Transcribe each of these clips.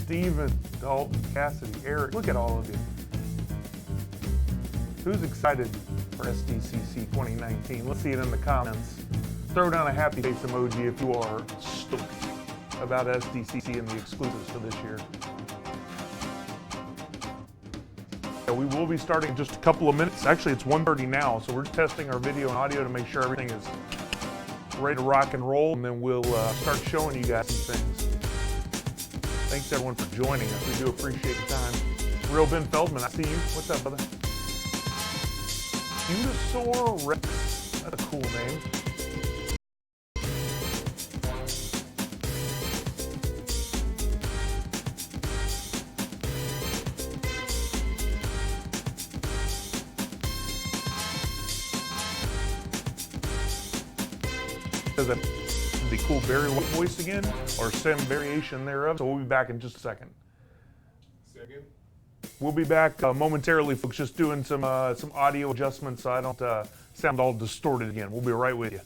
Steven, Dalton, Cassidy, Eric, look at all of you. Who's excited for SDCC 2019? Let's see it in the comments. Throw down a happy face emoji if you are stoked about SDCC and the exclusives for this year. Yeah, we will be starting in just a couple of minutes. Actually, it's 1:30 now, so we're testing our video and audio to make sure everything is ready to rock and roll, and then we'll start showing you guys some things. Thanks everyone for joining us. We do appreciate the time. Real Ben Feldman, I see you. What's up, brother? Unisaur Rex. That's a cool name. Does that the cool Barry White voice again, or some variation thereof? So we'll be back in just a second. Second. We'll be back momentarily, folks. Just doing some audio adjustments so I don't sound all distorted again. We'll be right with you.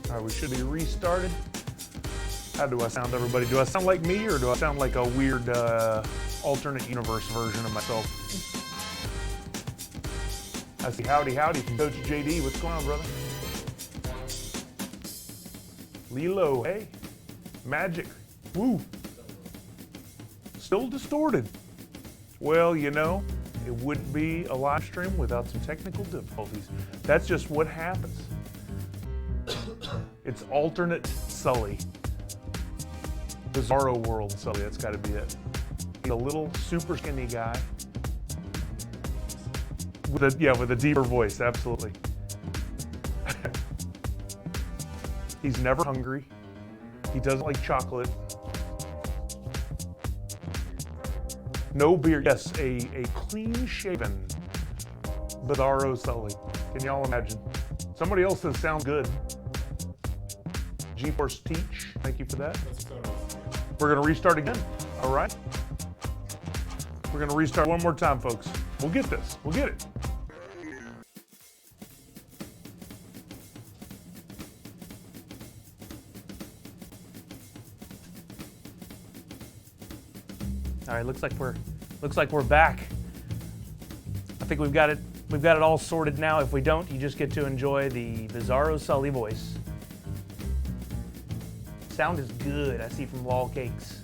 All right, we should be restarted. How do I sound, everybody? Do I sound like me, or do I sound like a weird alternate universe version of myself? I see howdy from Coach JD. What's going on, brother? Lilo, hey. Magic, woo. Still distorted. Well, you know, it wouldn't be a live stream without some technical difficulties. That's just what happens. It's alternate Sully. Bizarro world Sully, that's gotta be it. He's a little super skinny guy. With a deeper voice, absolutely. He's never hungry. He doesn't like chocolate. No beard. Yes, a clean shaven Bizarro Sully. Can y'all imagine? Somebody else says sounds good. GeForce Teach, thank you for that. We're gonna restart again, all right? We're gonna restart one more time, folks. We'll get this, we'll get it. All right, looks like we're back. I think we've got it all sorted now. If we don't, you just get to enjoy the Bizarro Sully voice. Sound is good, I see from Lol Cakes.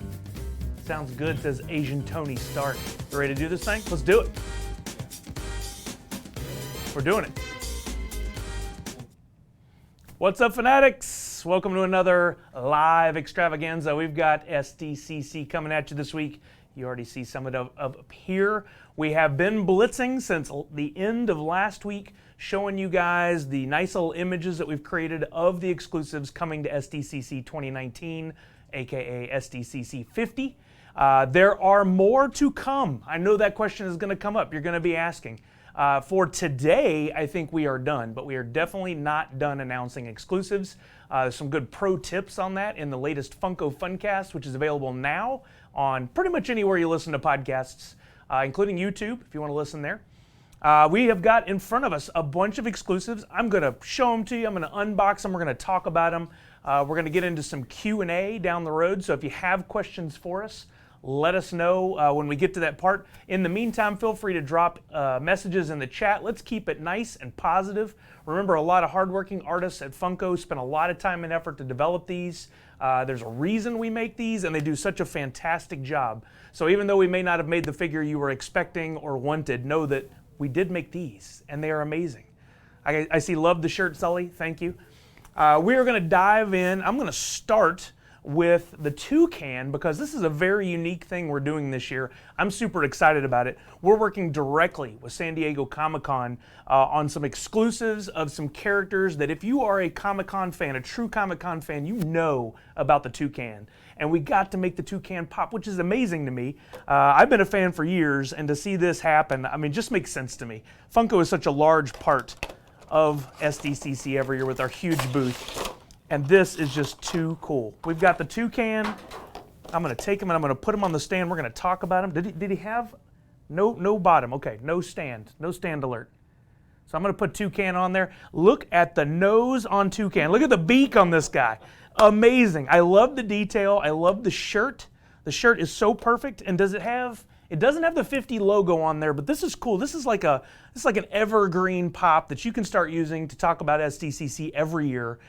Sounds good, says Asian Tony Stark. You ready to do this thing? Let's do it. We're doing it. What's up, fanatics? Welcome to another live extravaganza. We've got SDCC coming at you this week. You already see some of it up here. We have been blitzing since the end of last week, showing you guys the nice little images that we've created of the exclusives coming to SDCC 2019, aka SDCC 50. There are more to come. I know that question is going to come up. You're going to be asking. For today, I think we are done, but we are definitely not done announcing exclusives. There's some good pro tips on that in the latest Funko Funcast, which is available now on pretty much anywhere you listen to podcasts, including YouTube, if you want to listen there. We have got in front of us a bunch of exclusives. I'm going to show them to you. I'm going to unbox them. We're going to talk about them. We're going to get into some Q&A down the road. So if you have questions for us, let us know when we get to that part. In the meantime, feel free to drop messages in the chat. Let's keep it nice and positive. Remember, a lot of hardworking artists at Funko spend a lot of time and effort to develop these. There's a reason we make these, and they do such a fantastic job. So even though we may not have made the figure you were expecting or wanted, know that we did make these, and they are amazing. I see love the shirt, Sully. Thank you. We are going to dive in. I'm going to start with the toucan because this is a very unique thing we're doing this year. I'm super excited about it. We're working directly with San Diego Comic-Con on some exclusives of some characters that if you are a Comic-Con fan, a true Comic-Con fan, you know about the toucan. And we got to make the toucan pop, which is amazing to me. I've been a fan for years, and to see this happen, I mean, just makes sense to me. Funko is such a large part of SDCC every year with our huge booth. And this is just too cool. We've got the toucan. I'm going to take him and I'm going to put him on the stand. We're going to talk about him. Did he have no bottom? Okay, no stand alert. So I'm going to put toucan on there. Look at the nose on toucan. Look at the beak on this guy. Amazing. I love the detail. I love the shirt. The shirt is so perfect. And does it have? It doesn't have the 50 logo on there, but this is cool. This is like an evergreen pop that you can start using to talk about SDCC every year.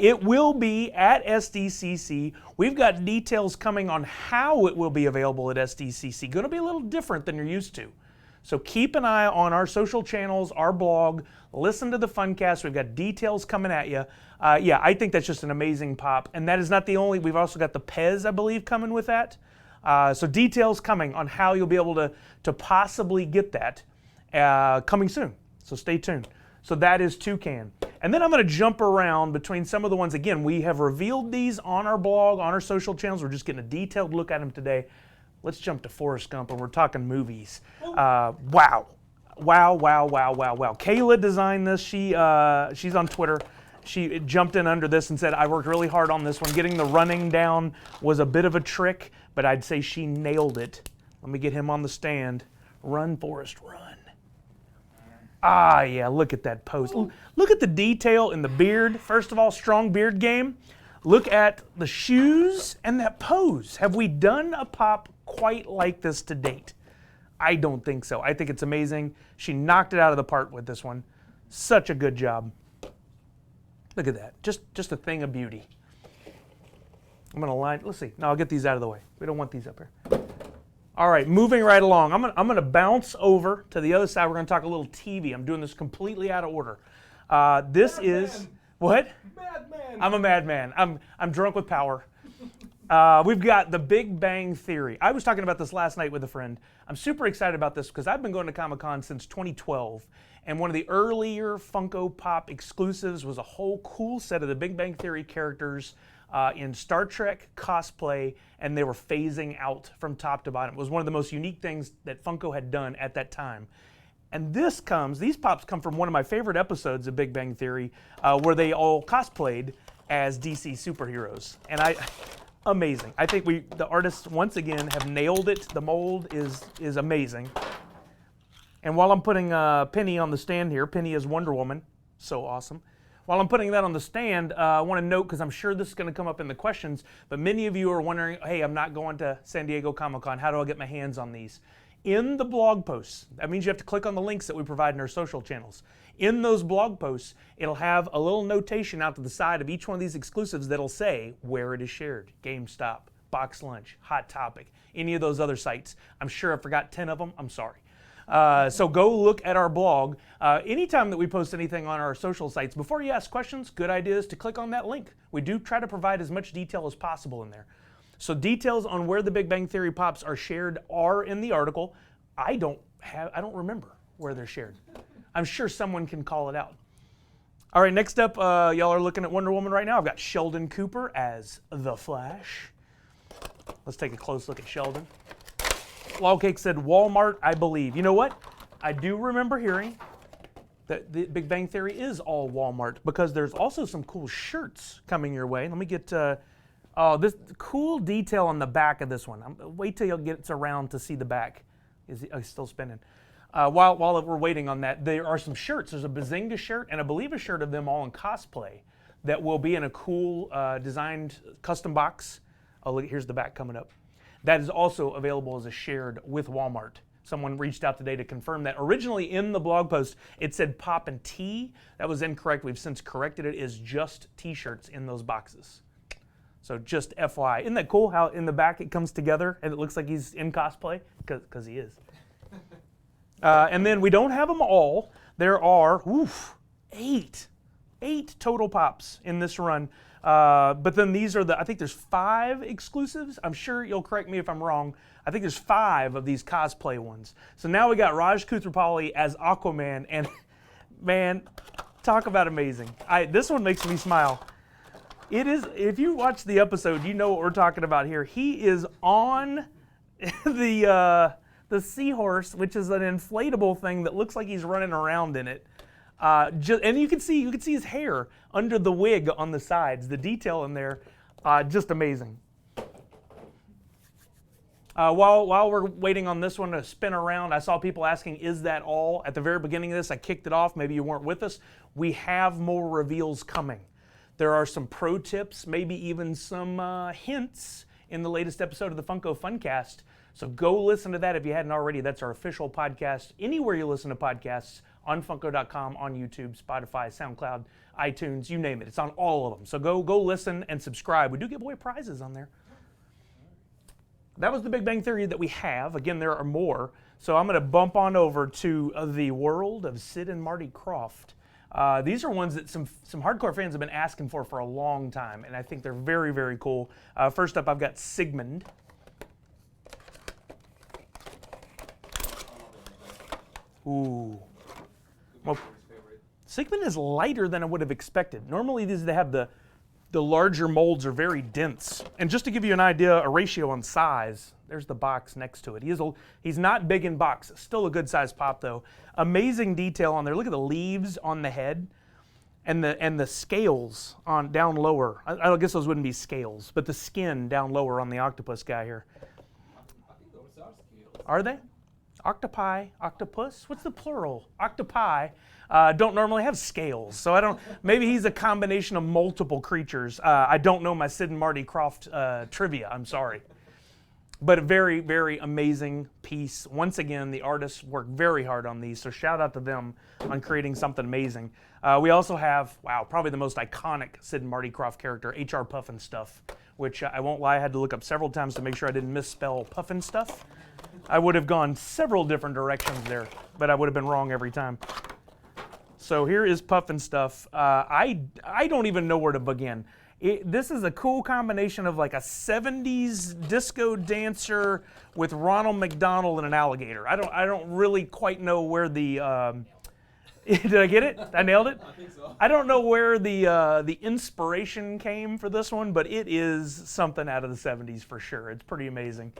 It will be at SDCC. We've got details coming on how it will be available at SDCC. Going to be a little different than you're used to. So keep an eye on our social channels, our blog. Listen to the Funcast. We've got details coming at you. Yeah, I think that's just an amazing pop. And that is not the only. We've also got the Pez, I believe, coming with that. So details coming on how you'll be able to possibly get that coming soon. So stay tuned. So that is toucan. And then I'm going to jump around between some of the ones. Again, we have revealed these on our blog, on our social channels. We're just getting a detailed look at them today. Let's jump to Forrest Gump, and we're talking movies. Wow. Kayla designed this. She's on Twitter. She jumped in under this and said, I worked really hard on this one. Getting the running down was a bit of a trick, but I'd say she nailed it. Let me get him on the stand. Run, Forrest, run. Ah, yeah, look at that pose. Look at the detail in the beard. First of all, strong beard game. Look at the shoes and that pose. Have we done a pop quite like this to date? I don't think so. I think it's amazing. She knocked it out of the park with this one. Such a good job. Look at that. Just a thing of beauty. I'm going to line. Let's see. No, I'll get these out of the way. We don't want these up here. All right, moving right along. I'm going to bounce over to the other side. We're going to talk a little TV. I'm doing this completely out of order. This is what? Madman. I'm a madman. I'm drunk with power. We've got The Big Bang Theory. I was talking about this last night with a friend. I'm super excited about this because I've been going to Comic-Con since 2012. And one of the earlier Funko Pop exclusives was a whole cool set of The Big Bang Theory characters in Star Trek cosplay, and they were phasing out from top to bottom. It was one of the most unique things that Funko had done at that time. And these pops come from one of my favorite episodes of Big Bang Theory, where they all cosplayed as DC superheroes. And amazing. I think the artists, once again, have nailed it. The mold is amazing. And while I'm putting Penny on the stand here, Penny is Wonder Woman. So awesome. While I'm putting that on the stand, I want to note, because I'm sure this is going to come up in the questions, but many of you are wondering, hey, I'm not going to San Diego Comic-Con. How do I get my hands on these? In the blog posts, that means you have to click on the links that we provide in our social channels. In those blog posts, it'll have a little notation out to the side of each one of these exclusives that'll say where it is shared. GameStop, Box Lunch, Hot Topic, any of those other sites. I'm sure I forgot 10 of them. I'm sorry. So go look at our blog. Anytime that we post anything on our social sites, before you ask questions, good idea is to click on that link. We do try to provide as much detail as possible in there. So details on where the Big Bang Theory pops are shared are in the article. I don't remember where they're shared. I'm sure someone can call it out. All right, next up, y'all are looking at Wonder Woman right now. I've got Sheldon Cooper as The Flash. Let's take a close look at Sheldon. Lawcake said Walmart, I believe. You know what? I do remember hearing that the Big Bang Theory is all Walmart, because there's also some cool shirts coming your way. Let me get this cool detail on the back of this one. Wait till it gets around to see the back. He's still spinning. While we're waiting on that, there are some shirts. There's a Bazinga shirt and I believe a shirt of them all in cosplay that will be in a cool designed custom box. Oh, look, here's the back coming up. That is also available as a shared with Walmart. Someone reached out today to confirm that. Originally in the blog post, it said pop and tee. That was incorrect. We've since corrected it. It is just t-shirts in those boxes. So just FYI. Isn't that cool how in the back it comes together and it looks like he's in cosplay? Because he is. And then we don't have them all. There are 8. 8 total pops in this run. But then these are I think there's 5 exclusives. I'm sure you'll correct me if I'm wrong. I think there's 5 of these cosplay ones. So now we got Raj Koothrappali as Aquaman, and man, talk about amazing. This one makes me smile. It is, if you watch the episode, you know what we're talking about here. He is on the seahorse, which is an inflatable thing that looks like he's running around in it. And you can see his hair under the wig on the sides. The detail in there, just amazing. While we're waiting on this one to spin around, I saw people asking, is that all? At the very beginning of this, I kicked it off. Maybe you weren't with us. We have more reveals coming. There are some pro tips, maybe even some hints in the latest episode of the Funko Funcast. So go listen to that if you hadn't already. That's our official podcast, anywhere you listen to podcasts, on Funko.com, on YouTube, Spotify, SoundCloud, iTunes, you name it. It's on all of them. So go listen and subscribe. We do give away prizes on there. That was the Big Bang Theory that we have. Again, there are more. So I'm going to bump on over to the world of Sid and Marty Krofft. These are ones that some hardcore fans have been asking for a long time, and I think they're very, very cool. First up, I've got Sigmund. Ooh. Well, Sigmund is lighter than I would have expected. Normally these they have the larger molds are very dense. And just to give you an idea, a ratio on size, there's the box next to it. He's not big in box. Still a good size pop though. Amazing detail on there. Look at the leaves on the head and the scales on down lower. I guess those wouldn't be scales, but the skin down lower on the octopus guy here. I think those are scales. Are they? Octopi, octopus? What's the plural? Octopi don't normally have scales, so I don't. Maybe he's a combination of multiple creatures. I don't know my Sid and Marty Krofft trivia. I'm sorry, but a very, very amazing piece. Once again, the artists worked very hard on these, so shout out to them on creating something amazing. We also have, wow, probably the most iconic Sid and Marty Krofft character, H.R. Pufnstuf, which I won't lie, I had to look up several times to make sure I didn't misspell Pufnstuf. I would have gone several different directions there, but I would have been wrong every time. So here is Pufnstuf. I don't even know where to begin. This is a cool combination of like a 70s disco dancer with Ronald McDonald and an alligator. I don't really quite know where the did I get it? I nailed it? I think so. I don't know where the inspiration came for this one, but it is something out of the 70s for sure. It's pretty amazing.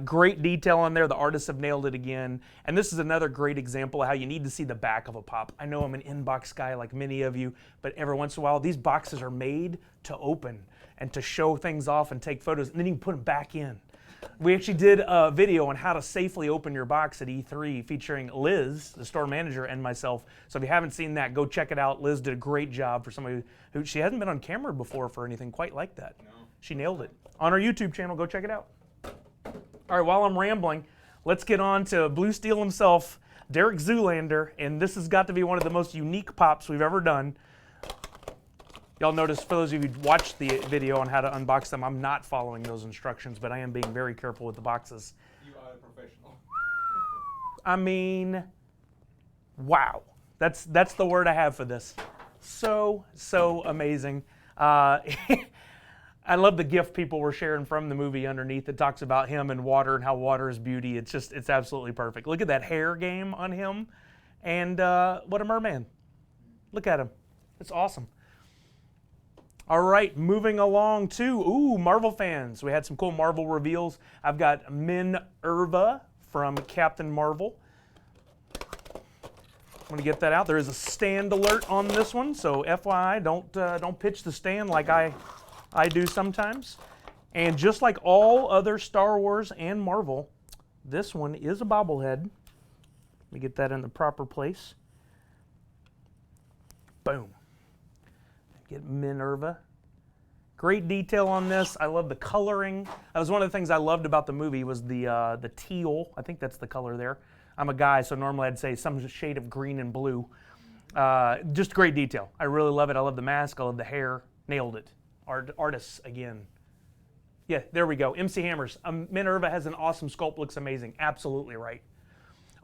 Great detail on there. The artists have nailed it again. And this is another great example of how you need to see the back of a pop. I know I'm an inbox guy like many of you, but every once in a while, these boxes are made to open and to show things off and take photos, and then you can put them back in. We actually did a video on how to safely open your box at E3 featuring Liz, the store manager, and myself. So if you haven't seen that, go check it out. Liz did a great job for somebody who she hasn't been on camera before for anything quite like that. No. She nailed it. On our YouTube channel, go check it out. All right, while I'm rambling, let's get on to Blue Steel himself, Derek Zoolander, and this has got to be one of the most unique pops we've ever done. Y'all notice, for those of you who watched the video on how to unbox them, I'm not following those instructions, but I am being very careful with the boxes. You are a professional. I mean, wow. That's the word I have for this. So amazing. I love the gift people were sharing from the movie underneath that talks about him and water and how water is beauty. It's absolutely perfect. Look at that hair game on him, and what a merman. Look at him. It's awesome. All right, moving along to, Marvel fans. We had some cool Marvel reveals. I've got Minerva from Captain Marvel. I'm going to get that out. There is a stand alert on this one, so FYI, don't pitch the stand like I do sometimes. And just like all other Star Wars and Marvel, this one is a bobblehead. Let me get that in the proper place. Boom. Get Minerva. Great detail on this. I love the coloring. That was one of the things I loved about the movie was the teal. I think that's the color there. I'm a guy, so normally I'd say some shade of green and blue. Just great detail. I really love it. I love the mask. I love the hair. Nailed it. Artists again. Yeah, there we go. MC Hammers. Minerva has an awesome sculpt. Looks amazing. Absolutely right.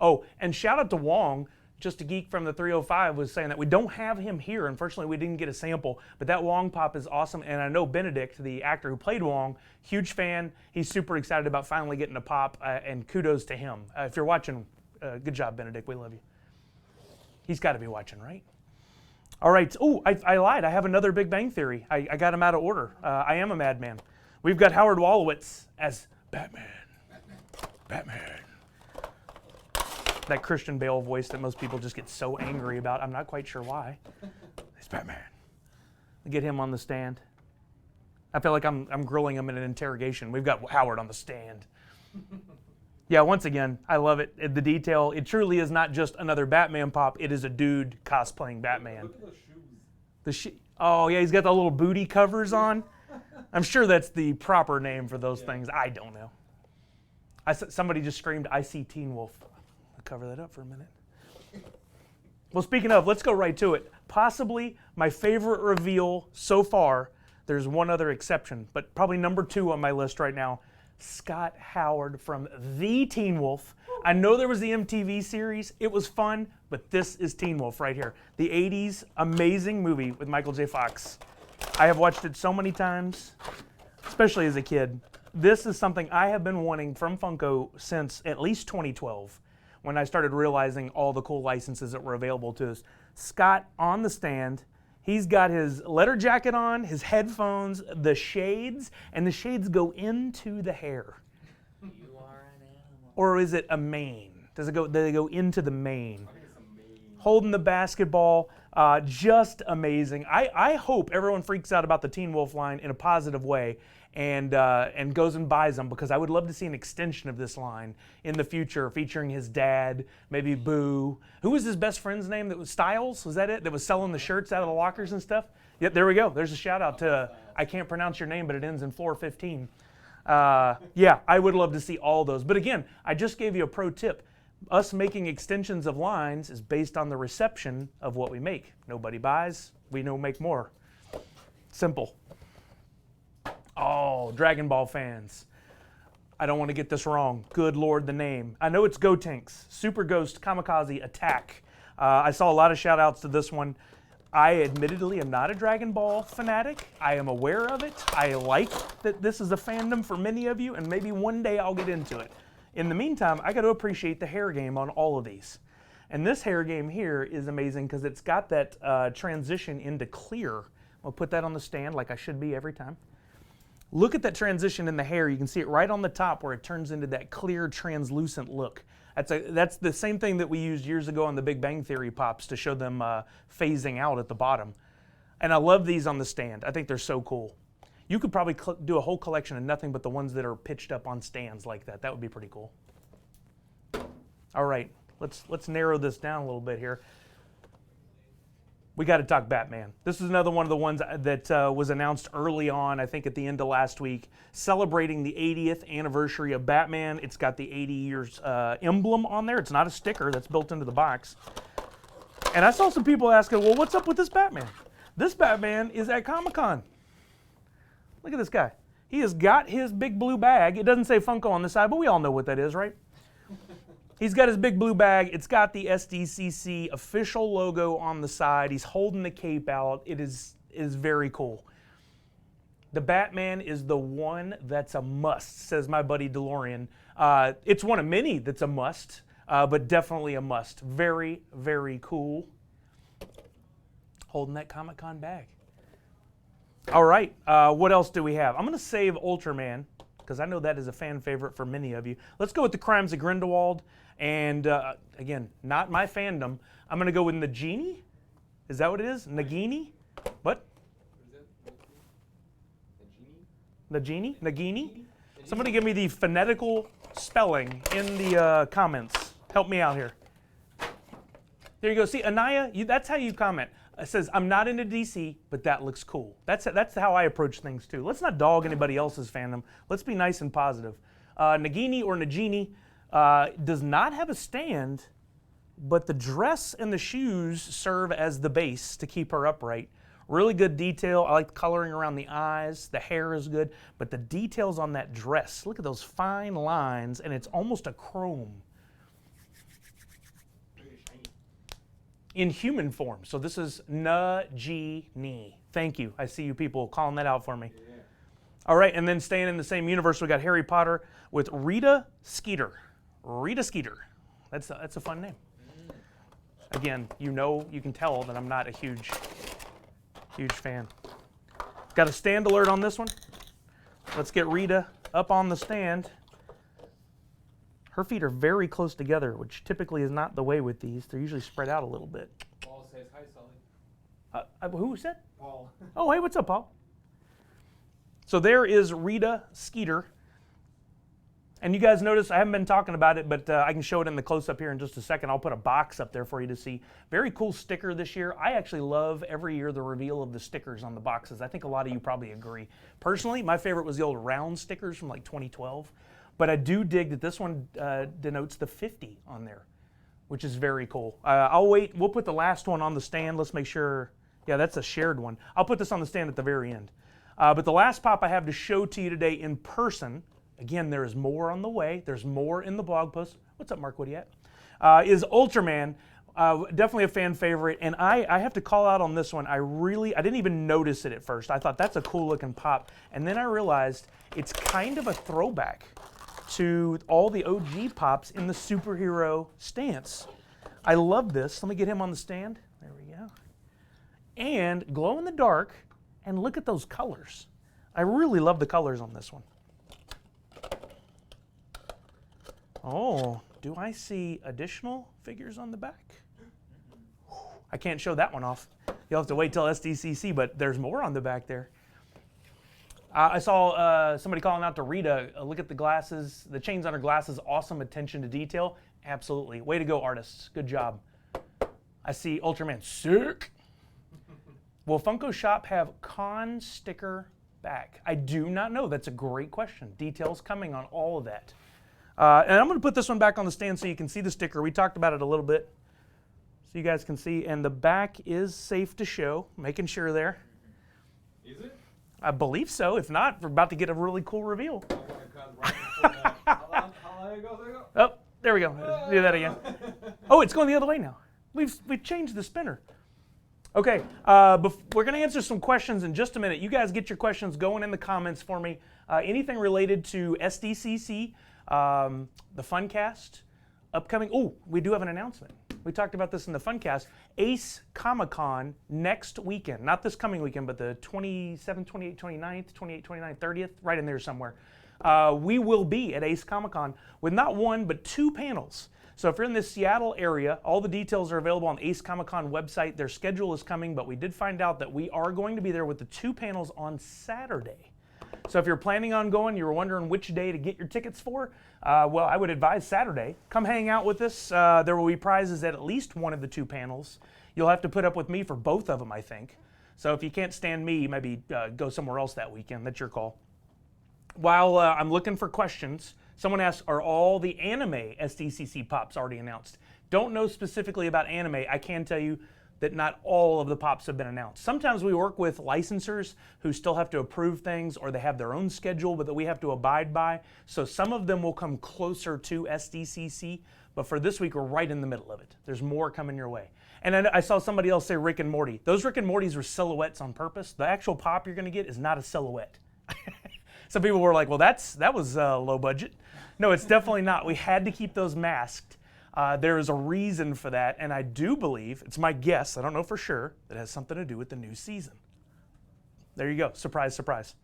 Oh, and shout out to Wong. Just a Geek from the 305 was saying that we don't have him here. Unfortunately, we didn't get a sample, but that Wong pop is awesome. And I know Benedict, the actor who played Wong, huge fan. He's super excited about finally getting a pop, and kudos to him. If you're watching, good job, Benedict. We love you. He's got to be watching, right? All right. Oh, I lied. I have another Big Bang Theory. I got him out of order. I am a madman. We've got Howard Wolowitz as Batman. Batman. That Christian Bale voice that most people just get so angry about. I'm not quite sure why. It's Batman. Get him on the stand. I feel like I'm grilling him in an interrogation. We've got Howard on the stand. Yeah, once again, I love it. The detail. It truly is not just another Batman pop. It is a dude cosplaying Batman. Look at those shoes. Oh yeah, he's got the little booty covers on. I'm sure that's the proper name for those things. I don't know. Somebody just screamed, "I see Teen Wolf." I'll cover that up for a minute. Well, speaking of, let's go right to it. Possibly my favorite reveal so far. There's one other exception, but probably number 2 on my list right now. Scott Howard from the Teen Wolf. I know there was the MTV series. It was fun, but this is Teen Wolf right here. The 80s amazing movie with Michael J. Fox. I have watched it so many times, especially as a kid. This is something I have been wanting from Funko since at least 2012, when I started realizing all the cool licenses that were available to us. Scott on the stand. He's got his leather jacket on, his headphones, the shades, and the shades go into the hair. You are an animal. Or is it a mane? Do they go into the mane? I think it's a mane. Holding the basketball, just amazing. I hope everyone freaks out about the Teen Wolf line in a positive way and goes and buys them, because I would love to see an extension of this line in the future featuring his dad, maybe Boo. Who was his best friend's name? That was Styles? Was that it? That was selling the shirts out of the lockers and stuff? Yep, there we go. There's a shout out to, I can't pronounce your name, but it ends in 415. Yeah, I would love to see all those. But again, I just gave you a pro tip. Us making extensions of lines is based on the reception of what we make. Nobody buys, we know make more. Simple. Oh, Dragon Ball fans. I don't want to get this wrong. Good Lord, the name. I know it's Gotenks. Super Ghost Kamikaze Attack. I saw a lot of shout outs to this one. I admittedly am not a Dragon Ball fanatic. I am aware of it. I like that this is a fandom for many of you, and maybe one day I'll get into it. In the meantime, I got to appreciate the hair game on all of these. And this hair game here is amazing because it's got that transition into clear. I'll put that on the stand like I should be every time. Look at that transition in the hair. You can see it right on the top where it turns into that clear, translucent look. That's the same thing that we used years ago on the Big Bang Theory pops to show them phasing out at the bottom. And I love these on the stand. I think they're so cool. You could probably do a whole collection of nothing but the ones that are pitched up on stands like that. That would be pretty cool. All right, let's narrow this down a little bit here. We got to talk Batman. This is another one of the ones that was announced early on, I think at the end of last week, celebrating the 80th anniversary of Batman. It's got the 80 years emblem on there. It's not a sticker that's built into the box. And I saw some people asking, well, what's up with this Batman? This Batman is at Comic-Con. Look at this guy. He has got his big blue bag. It doesn't say Funko on the side, but we all know what that is, right? He's got his big blue bag. It's got the SDCC official logo on the side. He's holding the cape out. It is very cool. The Batman is the one that's a must, says my buddy DeLorean. It's one of many that's a must, but definitely a must. Very, very cool. Holding that Comic-Con bag. All right, what else do we have? I'm going to save Ultraman, because I know that is a fan favorite for many of you. Let's go with the Crimes of Grindelwald. And again, not my fandom. I'm going to go with Nagini. Is that what it is? Nagini? What? Nagini? Nagini? Somebody give me the phonetical spelling in the comments. Help me out here. There you go. See, Anaya, that's how you comment. It says, I'm not into DC, but that looks cool. That's how I approach things too. Let's not dog anybody else's fandom. Let's be nice and positive. Nagini or Nagini does not have a stand, but the dress and the shoes serve as the base to keep her upright. Really good detail. I like the coloring around the eyes. The hair is good, but the details on that dress, look at those fine lines, and it's almost a chrome. in human form. So this is Nagini. Thank you. I see you people calling that out for me. Yeah. All right, and then staying in the same universe, we got Harry Potter with Rita Skeeter. Rita Skeeter. That's a fun name. Again, you can tell that I'm not a huge fan. Got a stand alert on this one. Let's get Rita up on the stand. Her feet are very close together, which typically is not the way with these. They're usually spread out a little bit. Paul says hi, Sully. Who said? Paul. Oh, hey, what's up, Paul? So there is Rita Skeeter. And you guys notice I haven't been talking about it, but I can show it in the close-up here in just a second. I'll put a box up there for you to see. Very cool sticker this year. I actually love every year the reveal of the stickers on the boxes. I think a lot of you probably agree. Personally, my favorite was the old round stickers from like 2012. But I do dig that this one denotes the 50 on there, which is very cool. I'll wait. We'll put the last one on the stand. Let's make sure. Yeah, that's a shared one. I'll put this on the stand at the very end. But the last pop I have to show to you today in person, again, there is more on the way. There's more in the blog post. What's up, Mark? What are you at? Is Ultraman. Definitely a fan favorite. And I have to call out on this one. I didn't even notice it at first. I thought that's a cool looking pop. And then I realized it's kind of a throwback to all the OG pops in the superhero stance. I love this. Let me get him on the stand. There we go. And glow in the dark, and look at those colors. I really love the colors on this one. Oh, do I see additional figures on the back? I can't show that one off. You'll have to wait till SDCC, but there's more on the back there. I saw somebody calling out to Rita, look at the glasses, the chains on her glasses, awesome attention to detail. Absolutely. Way to go, artists. Good job. I see Ultraman. Sick. Will Funko Shop have con sticker back? I do not know. That's a great question. Details coming on all of that. And I'm going to put this one back on the stand so you can see the sticker. We talked about it a little bit so you guys can see. And the back is safe to show, making sure there. Is it? I believe so. If not, we're about to get a really cool reveal. Oh, there we go. Let's do that again. Oh, it's going the other way now. We've changed the spinner. Okay, we're going to answer some questions in just a minute. You guys get your questions going in the comments for me. Anything related to SDCC, the Funcast, upcoming. Oh, we do have an announcement. We talked about this in the Funcast. Ace Comic-Con next weekend. Not this coming weekend, but the 27th, 28th, 29th, 28th, 29th, 30th, right in there somewhere. We will be at Ace Comic-Con with not one, but two panels. So if you're in the Seattle area, all the details are available on Ace Comic-Con website. Their schedule is coming, but we did find out that we are going to be there with the two panels on Saturday. So if you're planning on going, you were wondering which day to get your tickets for, well, I would advise Saturday. Come hang out with us. There will be prizes at least one of the two panels. You'll have to put up with me for both of them, I think. So if you can't stand me, maybe go somewhere else that weekend. That's your call. While I'm looking for questions, someone asked, are all the anime SDCC pops already announced? Don't know specifically about anime. I can tell you that not all of the pops have been announced. Sometimes we work with licensors who still have to approve things, or they have their own schedule but that we have to abide by. So some of them will come closer to SDCC, but for this week we're right in the middle of it. There's more coming your way. And I saw somebody else say Rick and Morty. Those Rick and Mortys were silhouettes on purpose. The actual pop you're gonna get is not a silhouette. Some people were like, well, that was low budget. No, it's definitely not. We had to keep those masked. There is a reason for that, and I do believe, it's my guess, I don't know for sure, that it has something to do with the new season. There you go, surprise, surprise.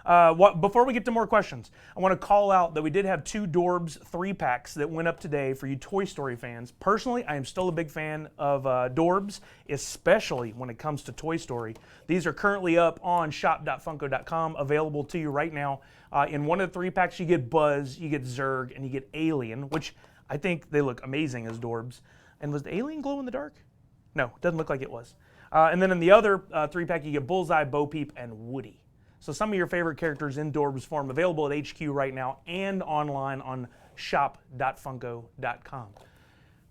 Before we get to more questions, I want to call out that we did have two Dorbs 3-packs that went up today for you Toy Story fans. Personally, I am still a big fan of Dorbs, especially when it comes to Toy Story. These are currently up on shop.funko.com, available to you right now. In one of the 3-packs, you get Buzz, you get Zurg, and you get Alien, which I think they look amazing as Dorbs. And was the Alien glow in the dark? No, doesn't look like it was. And then in the other 3-pack, you get Bullseye, Bo Peep, and Woody. So some of your favorite characters in Dorbs form, available at HQ right now and online on shop.funko.com.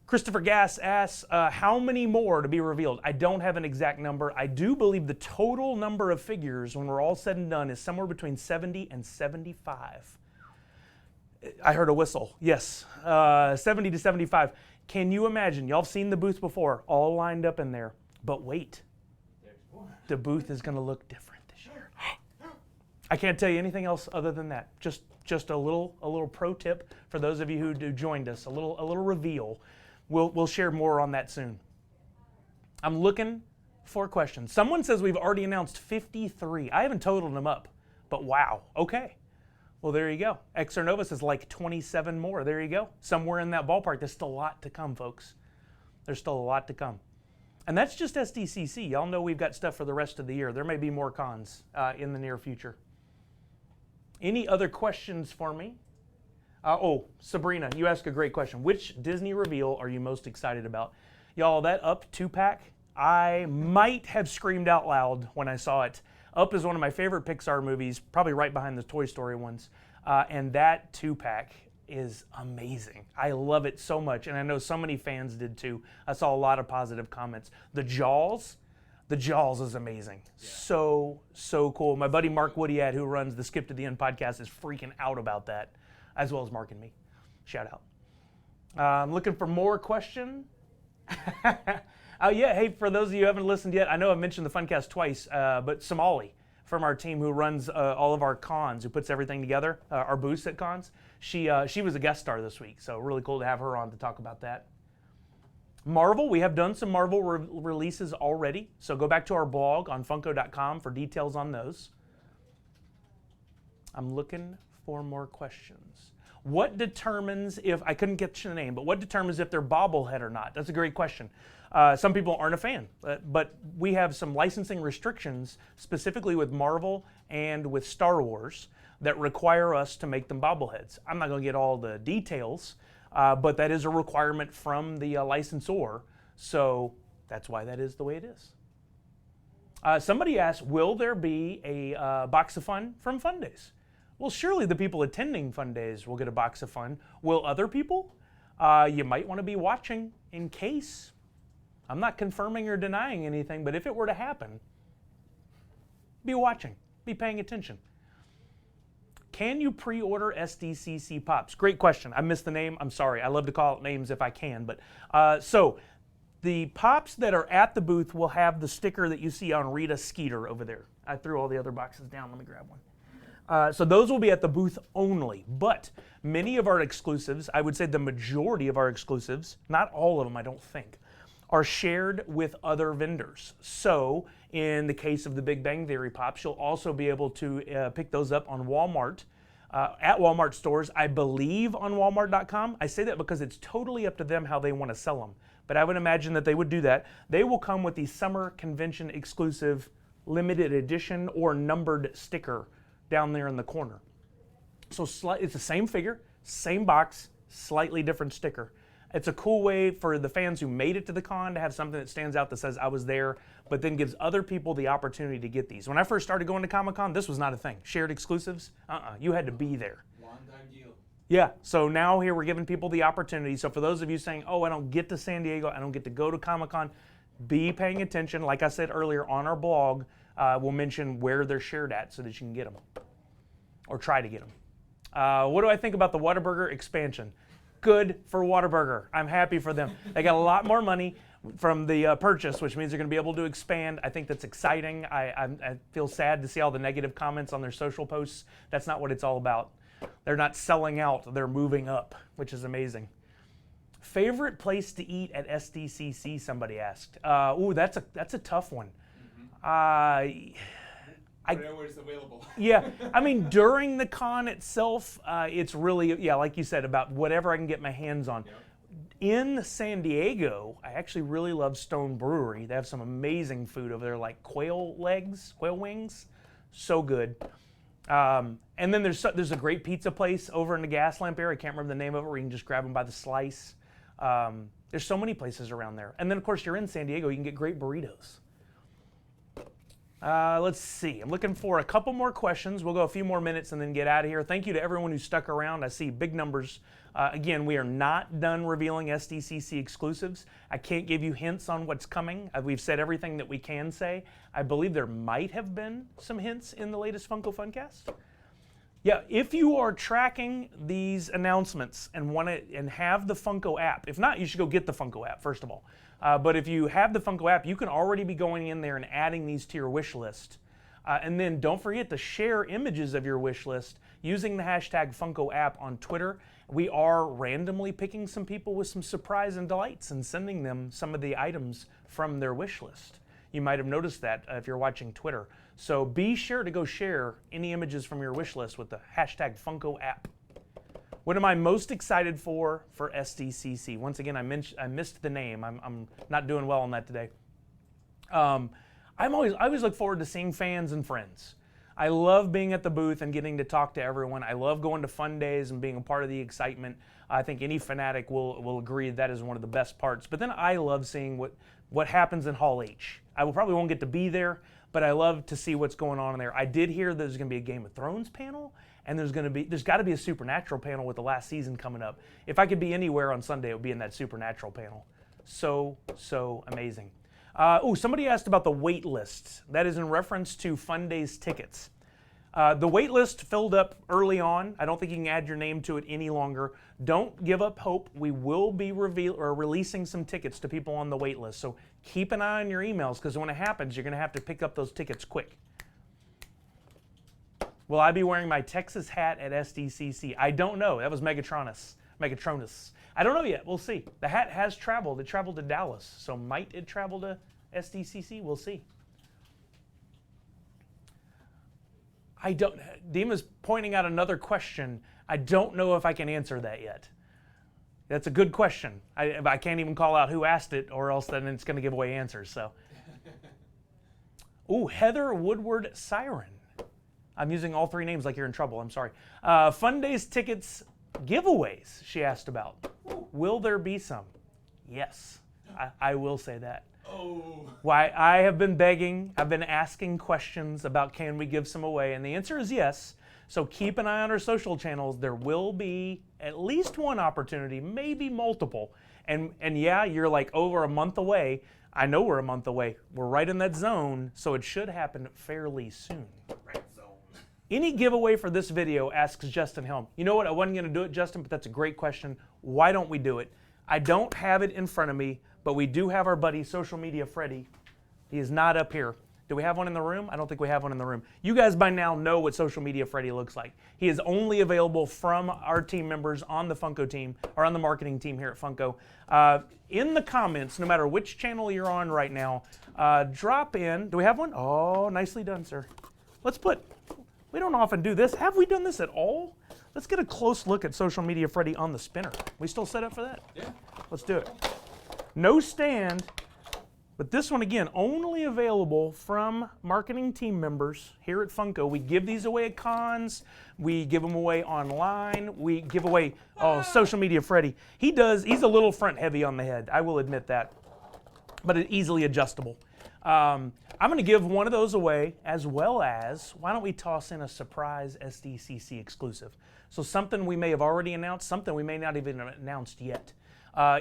Christopher Gass asks, how many more to be revealed? I don't have an exact number. I do believe the total number of figures when we're all said and done is somewhere between 70 and 75. I heard a whistle. Yes, 70 to 75. Can you imagine? Y'all have seen the booth before, all lined up in there. But wait, the booth is going to look different this year. I can't tell you anything else other than that. Just a little pro tip for those of you who joined us. A little reveal. We'll share more on that soon. I'm looking for questions. Someone says we've already announced 53. I haven't totaled them up, but wow. Okay. Well, there you go. XR Nova says like 27 more. There you go. Somewhere in that ballpark. There's still a lot to come, folks. There's still a lot to come. And that's just SDCC. Y'all know we've got stuff for the rest of the year. There may be more cons in the near future. Any other questions for me? Sabrina, you asked a great question. Which Disney reveal are you most excited about? Y'all, that Up 2-pack, I might have screamed out loud when I saw it. Up is one of my favorite Pixar movies, probably right behind the Toy Story ones. And that 2-pack is amazing. I love it so much, and I know so many fans did too. I saw a lot of positive comments. The Jaws is amazing. Yeah. So cool. My buddy Mark Woodyad, who runs the Skip to the End podcast, is freaking out about that, as well as Mark and me. Shout out. I'm looking for more question. Yeah, hey, for those of you who haven't listened yet, I know I've mentioned the Funcast twice, but Somali from our team who runs all of our cons, who puts everything together, our booths at cons, she was a guest star this week, so really cool to have her on to talk about that. Marvel, we have done some Marvel releases already, so go back to our blog on Funko.com for details on those. I'm looking for more questions. What determines if, I couldn't get the name, but what determines if they're bobblehead or not? That's a great question. Some people aren't a fan, but we have some licensing restrictions, specifically with Marvel and with Star Wars, that require us to make them bobbleheads. I'm not going to get all the details, but that is a requirement from the licensor, so that's why that is the way it is. Somebody asked, will there be a box of fun from Fun Days? Well, surely the people attending Fun Days will get a box of fun. Will other people? You might want to be watching in case. I'm not confirming or denying anything, but if it were to happen, be watching, be paying attention. Can you pre-order SDCC Pops? Great question. I missed the name. I'm sorry. I love to call out names if I can. But so the Pops that are at the booth will have the sticker that you see on Rita Skeeter over there. I threw all the other boxes down. Let me grab one. So those will be at the booth only. But many of our exclusives, I would say the majority of our exclusives, not all of them I don't think, are shared with other vendors. So in the case of the Big Bang Theory Pops, you'll also be able to pick those up on Walmart, at Walmart stores, I believe on Walmart.com. I say that because it's totally up to them how they want to sell them. But I would imagine that they would do that. They will come with the summer convention exclusive limited edition or numbered sticker down there in the corner. So it's the same figure, same box, slightly different sticker. It's a cool way for the fans who made it to the con to have something that stands out that says I was there, but then gives other people the opportunity to get these. When I first started going to Comic-Con, this was not a thing. Shared exclusives, you had to be there. One-time deal. Yeah, so now here we're giving people the opportunity. So for those of you saying, oh, I don't get to San Diego, I don't get to go to Comic-Con, be paying attention. Like I said earlier on our blog, we'll mention where they're shared at so that you can get them, or try to get them. What do I think about the Whataburger expansion? Good for Whataburger. I'm happy for them. They got a lot more money from the purchase, which means they're going to be able to expand. I think that's exciting. I feel sad to see all the negative comments on their social posts. That's not what it's all about. They're not selling out. They're moving up, which is amazing. Favorite place to eat at SDCC, somebody asked. That's a tough one. Whatever is available. Yeah, I mean, during the con itself, it's really, like you said, about whatever I can get my hands on. Yep. In San Diego, I actually really love Stone Brewery. They have some amazing food over there, like quail wings, so good. And then there's a great pizza place over in the Gaslamp area. I can't remember the name of it, where you can just grab them by the slice. There's so many places around there. And then, of course, you're in San Diego, you can get great burritos. Let's see. I'm looking for a couple more questions. We'll go a few more minutes and then get out of here. Thank you to everyone who stuck around. I see big numbers. Again, we are not done revealing SDCC exclusives. I can't give you hints on what's coming. We've said everything that we can say. I believe there might have been some hints in the latest Funko Funcast. Yeah, if you are tracking these announcements and want to and have the Funko app, if not, you should go get the Funko app first of all. But if you have the Funko app, you can already be going in there and adding these to your wish list. And then don't forget to share images of your wish list using the hashtag Funko app on Twitter. We are randomly picking some people with some surprise and delights and sending them some of the items from their wish list. You might have noticed that if you're watching Twitter. So be sure to go share any images from your wish list with the hashtag Funko app. What am I most excited for SDCC? Once again, I missed the name. I'm not doing well on that today. I always look forward to seeing fans and friends. I love being at the booth and getting to talk to everyone. I love going to fun days and being a part of the excitement. I think any fanatic will agree that is one of the best parts. But then I love seeing what happens in Hall H. I probably won't get to be there, but I love to see what's going on in there. I did hear there's going to be a Game of Thrones panel, and there's got to be a Supernatural panel with the last season coming up. If I could be anywhere on Sunday, it would be in that Supernatural panel. So amazing. Somebody asked about the wait list. That is in reference to Fun Days tickets. The wait list filled up early on. I don't think you can add your name to it any longer. Don't give up hope. We will be releasing some tickets to people on the wait list. So keep an eye on your emails, because when it happens, you're going to have to pick up those tickets quick. Will I be wearing my Texas hat at SDCC? I don't know. That was Megatronus. I don't know yet. We'll see. The hat has traveled. It traveled to Dallas. So might it travel to SDCC? We'll see. Dima's pointing out another question. I don't know if I can answer that yet. That's a good question. I can't even call out who asked it, or else then it's going to give away answers. So, Heather Woodward Siren. I'm using all three names like you're in trouble. I'm sorry. Fun Days tickets giveaways, she asked about. Will there be some? Yes, I will say that. Oh. Why, I have been begging, I've been asking questions about can we give some away, and the answer is yes. So keep an eye on our social channels. There will be at least one opportunity, maybe multiple. And yeah, you're like over a month away. I know we're a month away. We're right in that zone, so it should happen fairly soon. Red zone. Any giveaway for this video, asks Justin Helm. You know what, I wasn't gonna do it, Justin, but that's a great question. Why don't we do it? I don't have it in front of me, but we do have our buddy, Social Media Freddy. He is not up here. Do we have one in the room? I don't think we have one in the room. You guys by now know what Social Media Freddy looks like. He is only available from our team members on the Funko team, or on the marketing team here at Funko. In the comments, no matter which channel you're on right now, drop in. Do we have one? Oh, nicely done, sir. We don't often do this. Have we done this at all? Let's get a close look at Social Media Freddy on the spinner. We still set up for that? Yeah. Let's do it. No stand, but this one, again, only available from marketing team members here at Funko. We give these away at cons. We give them away online. We give away, Social Media Freddy. He's a little front heavy on the head. I will admit that, but it's easily adjustable. I'm going to give one of those away, as well as, why don't we toss in a surprise SDCC exclusive? So something we may have already announced, something we may not even have announced yet.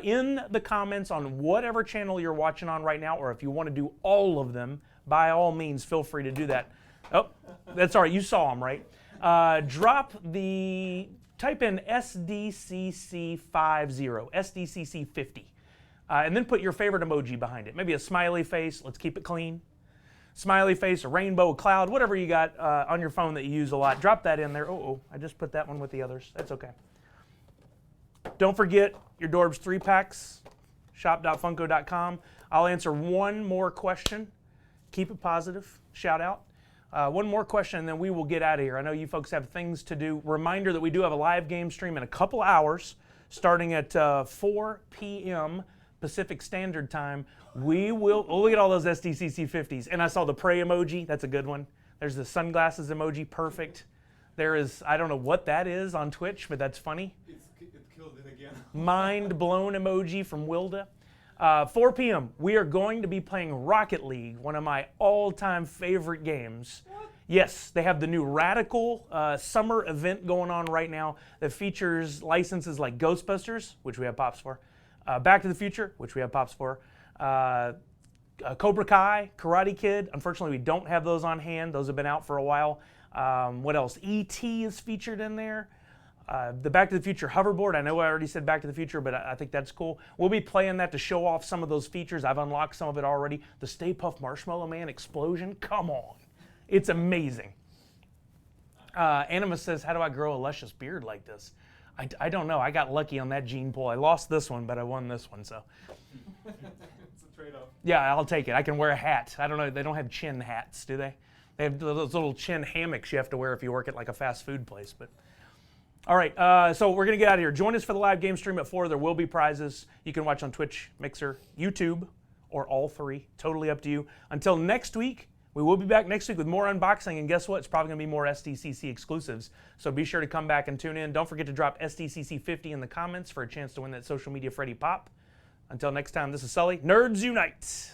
In the comments on whatever channel you're watching on right now, or if you want to do all of them, by all means, feel free to do that. Oh, that's all right. You saw them, right? Type in SDCC50, SDCC50, and then put your favorite emoji behind it. Maybe a smiley face. Let's keep it clean. Smiley face, a rainbow, a cloud, whatever you got on your phone that you use a lot. Drop that in there. I just put that one with the others. That's okay. Don't forget your Dorbs 3-packs, shop.funko.com. I'll answer one more question. Keep it positive. Shout out. One more question, and then we will get out of here. I know you folks have things to do. Reminder that we do have a live game stream in a couple hours, starting at 4 p.m. Pacific Standard Time. Look at all those SDCC 50s. And I saw the pray emoji. That's a good one. There's the sunglasses emoji. Perfect. There is, I don't know what that is on Twitch, but that's funny. It killed it again. Mind blown emoji from Wilda. 4 p.m. we are going to be playing Rocket League, one of my all-time favorite games. What? Yes, they have the new Radical summer event going on right now that features licenses like Ghostbusters, which we have Pops for, Back to the Future, which we have Pops for, Cobra Kai, Karate Kid. Unfortunately, we don't have those on hand. Those have been out for a while. What else? E.T. is featured in there. The Back to the Future hoverboard. I know I already said Back to the Future, but I think that's cool. We'll be playing that to show off some of those features. I've unlocked some of it already. The Stay Puft Marshmallow Man explosion. Come on. It's amazing. Animus says, how do I grow a luscious beard like this? I don't know. I got lucky on that gene pool. I lost this one, but I won this one, so. It's a trade-off. Yeah, I'll take it. I can wear a hat. I don't know. They don't have chin hats, do they? They have those little chin hammocks you have to wear if you work at like a fast food place. But all right, so we're going to get out of here. Join us for the live game stream at 4. There will be prizes. You can watch on Twitch, Mixer, YouTube, or all 3. Totally up to you. Until next week, we will be back next week with more unboxing. And guess what? It's probably going to be more SDCC exclusives. So be sure to come back and tune in. Don't forget to drop SDCC50 in the comments for a chance to win that Social Media Freddy Pop. Until next time, this is Sully. Nerds Unite!